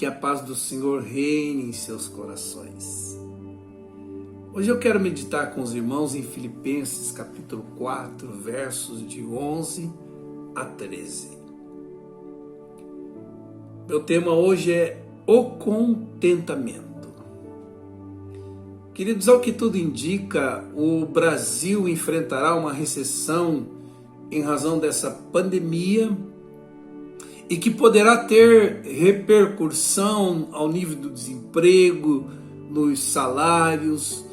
que a paz do Senhor reine em seus corações. Hoje eu quero meditar com os irmãos em Filipenses capítulo 4, versos de 11 a 13. Meu tema hoje é o contentamento. Queridos, ao que tudo indica, o Brasil enfrentará uma recessão em razão dessa pandemia e que poderá ter repercussão ao nível do desemprego, nos salários,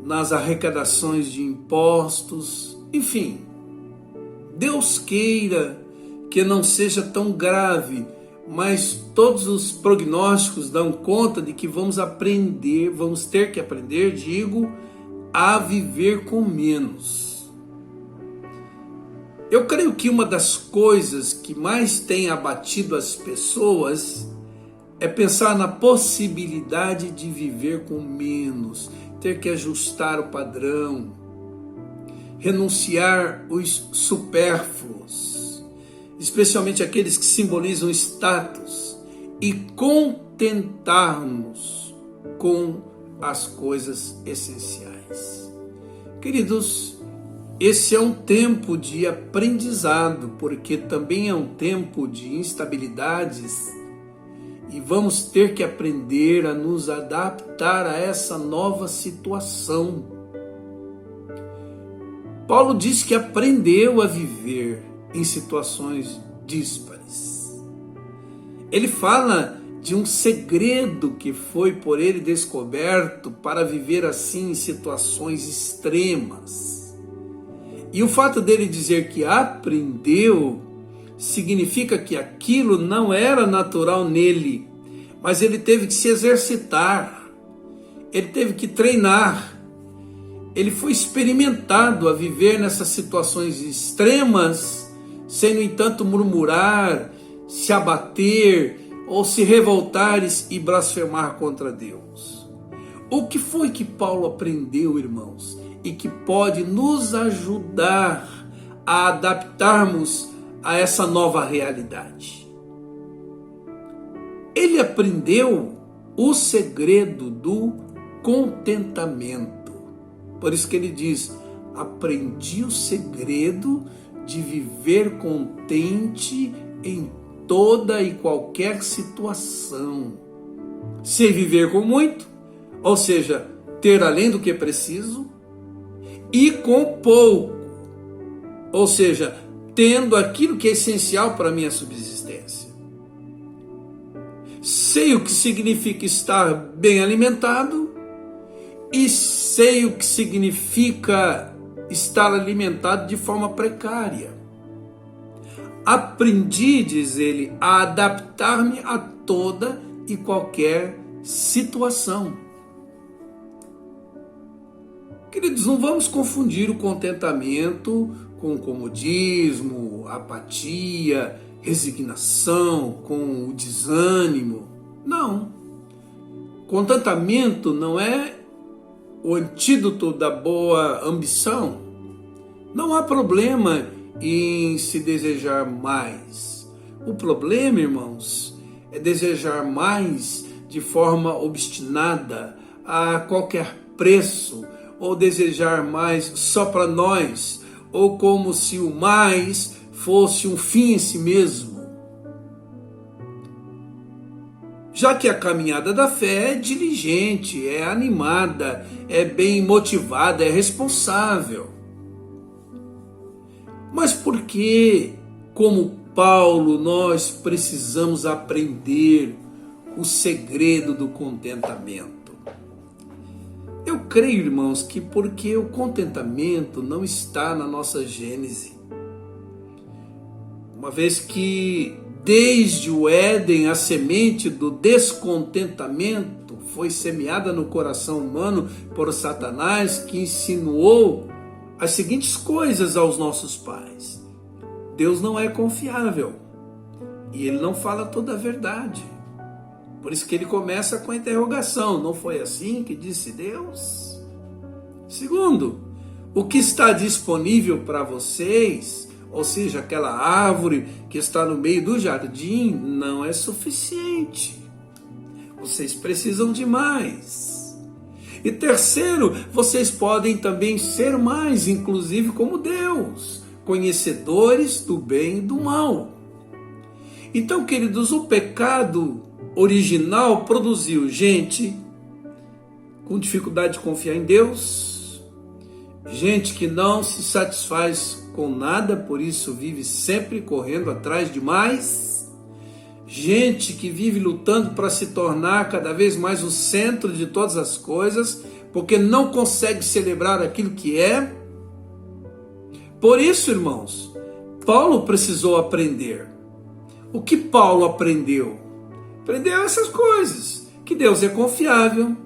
nas arrecadações de impostos, enfim. Deus queira que não seja tão grave, mas todos os prognósticos dão conta de que vamos ter que aprender, a viver com menos. Eu creio que uma das coisas que mais tem abatido as pessoas é pensar na possibilidade de viver com menos, ter que ajustar o padrão, renunciar os supérfluos, especialmente aqueles que simbolizam status, e contentar-nos com as coisas essenciais. Queridos, esse é um tempo de aprendizado, porque também é um tempo de instabilidades e vamos ter que aprender a nos adaptar a essa nova situação. Paulo diz que aprendeu a viver em situações díspares. Ele fala de um segredo que foi por ele descoberto para viver assim em situações extremas. E o fato dele dizer que aprendeu significa que aquilo não era natural nele, mas ele teve que se exercitar, ele teve que treinar, ele foi experimentado a viver nessas situações extremas, sem, no entanto, murmurar, se abater ou se revoltar e blasfemar contra Deus. O que foi que Paulo aprendeu, irmãos? E que pode nos ajudar a adaptarmos a essa nova realidade. Ele aprendeu o segredo do contentamento. Por isso que ele diz: aprendi o segredo de viver contente em toda e qualquer situação. Sem viver com muito, ou seja, ter além do que é preciso, e com pouco, ou seja, tendo aquilo que é essencial para a minha subsistência. Sei o que significa estar bem alimentado e sei o que significa estar alimentado de forma precária. Aprendi, diz ele, a adaptar-me a toda e qualquer situação. Queridos, não vamos confundir o contentamento com comodismo, apatia, resignação, com o desânimo. Não. Contentamento não é o antídoto da boa ambição. Não há problema em se desejar mais. O problema, irmãos, é desejar mais de forma obstinada, a qualquer preço, ou desejar mais só para nós, ou como se o mais fosse um fim em si mesmo. Já que a caminhada da fé é diligente, é animada, é bem motivada, é responsável. Mas por que, como Paulo, nós precisamos aprender o segredo do contentamento? Eu creio, irmãos, que porque o contentamento não está na nossa gênese. Uma vez que desde o Éden a semente do descontentamento foi semeada no coração humano por Satanás, que insinuou as seguintes coisas aos nossos pais: Deus não é confiável e ele não fala toda a verdade. Por isso que ele começa com a interrogação: não foi assim que disse Deus? Segundo, o que está disponível para vocês, ou seja, aquela árvore que está no meio do jardim, não é suficiente. vocês precisam de mais. E terceiro, vocês podem também ser mais, inclusive como Deus, conhecedores do bem e do mal. Então, queridos, o pecado original produziu gente com dificuldade de confiar em Deus, gente que não se satisfaz com nada, por isso vive sempre correndo atrás de mais, gente que vive lutando para se tornar cada vez mais o centro de todas as coisas, porque não consegue celebrar aquilo que é. Por isso, irmãos, Paulo precisou aprender. O que Paulo aprendeu? Aprendeu essas coisas, que Deus é confiável,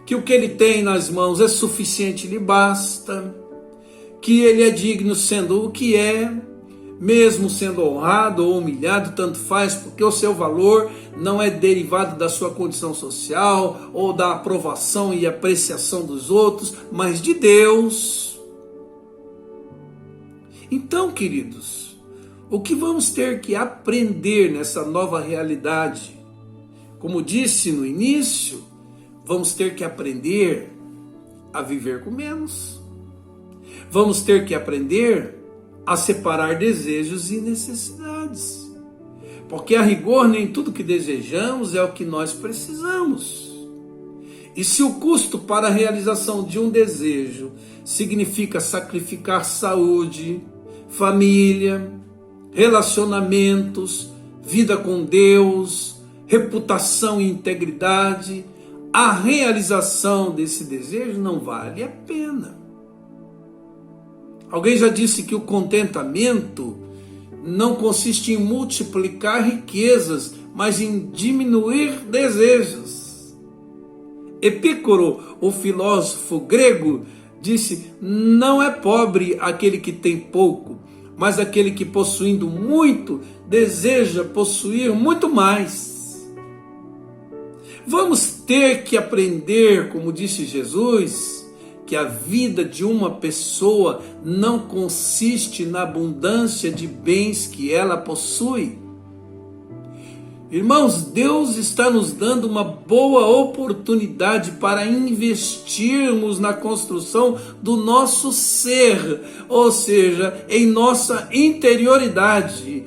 que o que ele tem nas mãos é suficiente e lhe basta, que ele é digno sendo o que é, mesmo sendo honrado ou humilhado, tanto faz, porque o seu valor não é derivado da sua condição social ou da aprovação e apreciação dos outros, mas de Deus. Então, queridos, o que vamos ter que aprender nessa nova realidade? Como disse no início, vamos ter que aprender a viver com menos. Vamos ter que aprender a separar desejos e necessidades. Porque a rigor nem tudo que desejamos é o que nós precisamos. E se o custo para a realização de um desejo significa sacrificar saúde, família, relacionamentos, vida com Deus, reputação e integridade, a realização desse desejo não vale a pena. Alguém já disse que o contentamento não consiste em multiplicar riquezas, mas em diminuir desejos. Epícoro, o filósofo grego, disse: não é pobre aquele que tem pouco, mas aquele que, possuindo muito, deseja possuir muito mais. Vamos ter que aprender, como disse Jesus, que a vida de uma pessoa não consiste na abundância de bens que ela possui. Irmãos, Deus está nos dando uma boa oportunidade para investirmos na construção do nosso ser, ou seja, em nossa interioridade.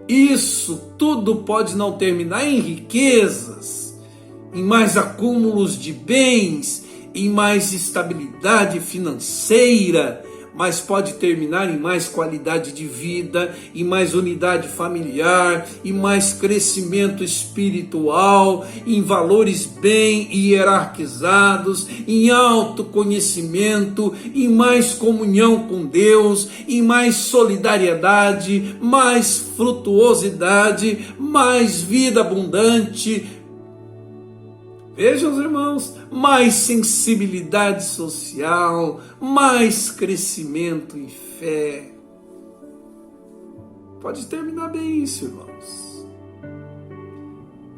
Isso tudo pode não terminar em riquezas, em mais acúmulos de bens, em mais estabilidade financeira, mas pode terminar em mais qualidade de vida, em mais unidade familiar, em mais crescimento espiritual, em valores bem hierarquizados, em autoconhecimento, em mais comunhão com Deus, em mais solidariedade, mais frutuosidade, mais vida abundante. Vejam, irmãos, mais sensibilidade social, mais crescimento em fé. Pode terminar bem isso, irmãos.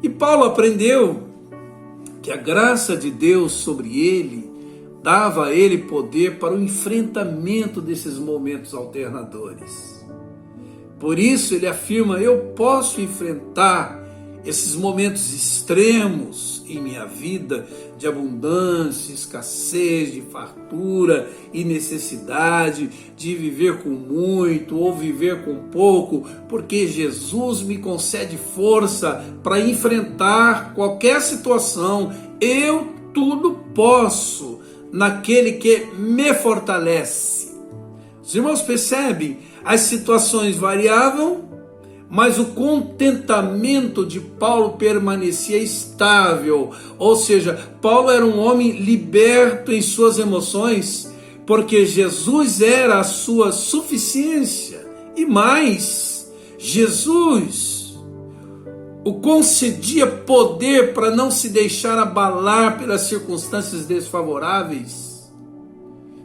E Paulo aprendeu que a graça de Deus sobre ele dava a ele poder para o enfrentamento desses momentos alternadores. Por isso ele afirma: eu posso enfrentar esses momentos extremos em minha vida, de abundância, escassez, de fartura e necessidade, de viver com muito ou viver com pouco, porque Jesus me concede força para enfrentar qualquer situação. Eu tudo posso naquele que me fortalece. Os irmãos percebem? As situações variavam, mas o contentamento de Paulo permanecia estável. Ou seja, Paulo era um homem liberto em suas emoções, porque Jesus era a sua suficiência. E mais, Jesus o concedia poder para não se deixar abalar pelas circunstâncias desfavoráveis,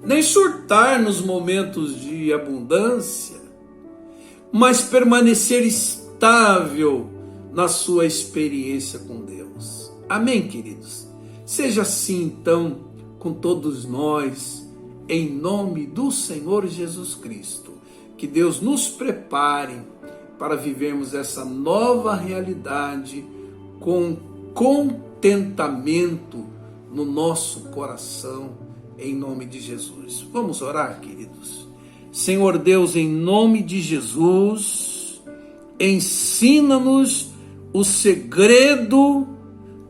nem surtar nos momentos de abundância, mas permanecer estável na sua experiência com Deus. Amém, queridos? Seja assim, então, com todos nós, em nome do Senhor Jesus Cristo. Que Deus nos prepare para vivermos essa nova realidade com contentamento no nosso coração, em nome de Jesus. Vamos orar, queridos. Senhor Deus, em nome de Jesus, ensina-nos o segredo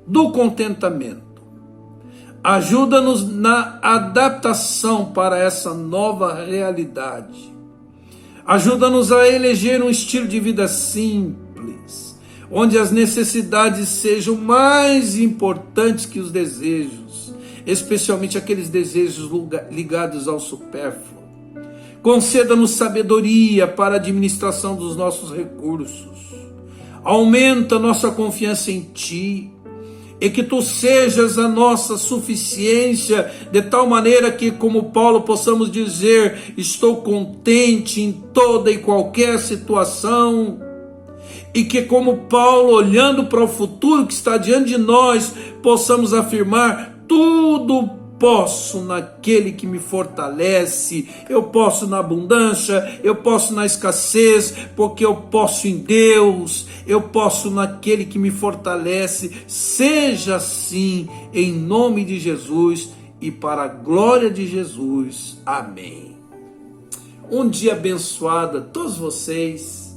do contentamento. Ajuda-nos na adaptação para essa nova realidade. Ajuda-nos a eleger um estilo de vida simples, onde as necessidades sejam mais importantes que os desejos, especialmente aqueles desejos ligados ao supérfluo. Conceda-nos sabedoria para a administração dos nossos recursos. Aumenta nossa confiança em Ti, e que Tu sejas a nossa suficiência, de tal maneira que, como Paulo, possamos dizer: estou contente em toda e qualquer situação. E que, como Paulo, olhando para o futuro que está diante de nós, possamos afirmar: tudo posso naquele que me fortalece. Eu posso na abundância, eu posso na escassez, porque eu posso em Deus, eu posso naquele que me fortalece. Seja assim, em nome de Jesus e para a glória de Jesus. Amém. Um dia abençoado a todos vocês.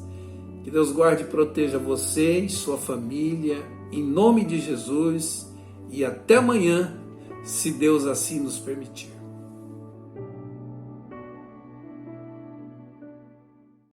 Que Deus guarde e proteja vocês, sua família, em nome de Jesus, e até amanhã, se Deus assim nos permitir.